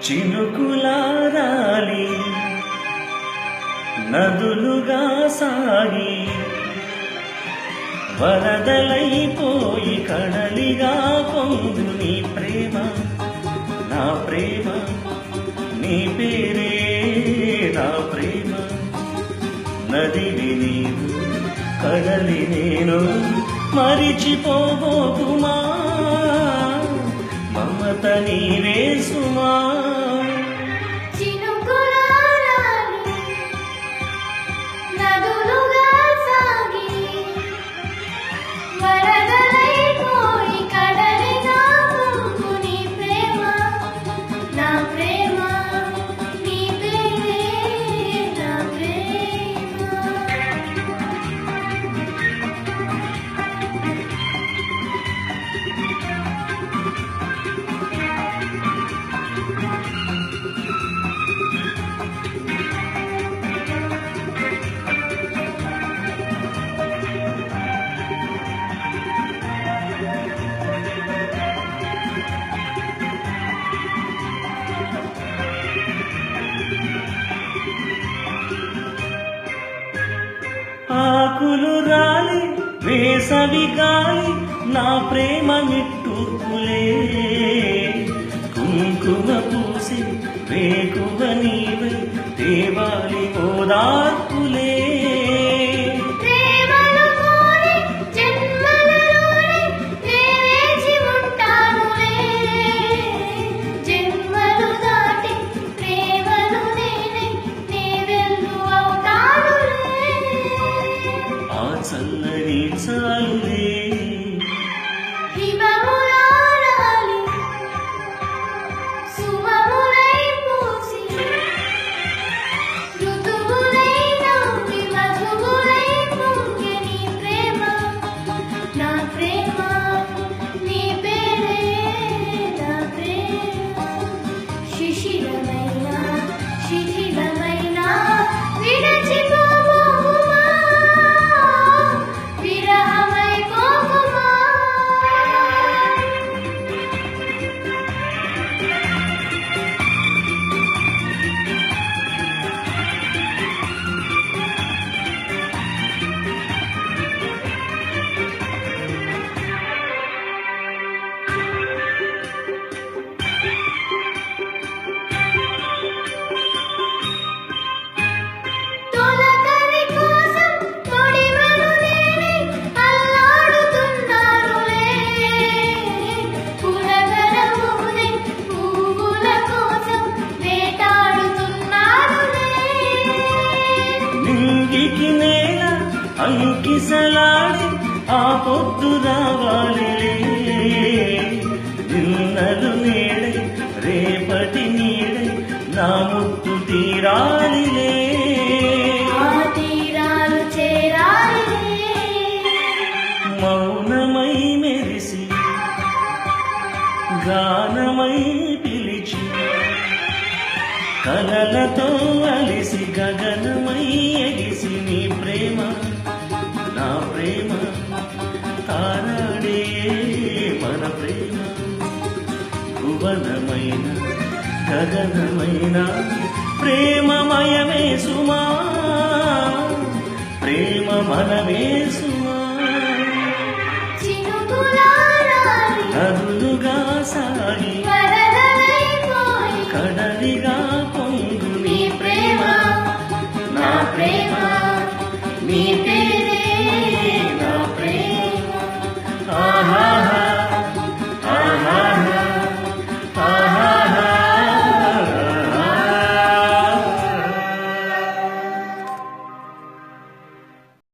చినుకులారాలి నదులుగా సాగి వరదలైపోయి కడలిగా పొంగు నీ ప్రేమ నా ప్రేమ నీ పేరే నా ప్రేమ నదివి నీవు కడలి నేను మరిచిపోబోకుమా మమత నీవే సుమా ఆకులు రాలి వేసవి గాలి నా ప్రేమ నిట్టూర్పులే కుంకుమ పూసి వేకువ నీవై దేవాలి ఓదార్పులే చల్లని చాలులే అంకిసలాడి ఆ పొద్దు రావాలి నిన్నలు నేడై రేపటి నీడై నా ముద్దు తీరాలిలే మౌనమై మెరిసి గానమై పిలిచి కలలతో అలిసి గగనమై ఎగిసి నీ ప్రేమ నా ప్రేమ తారాడే మన ప్రేమ భువనమైన గగనమైన ప్రేమమయమే సుమా ప్రేమ మనమే సుమా నదులుగా సాగి కడలిగా పొంగు నీ ప్రేమ నా ప్రేమ నీ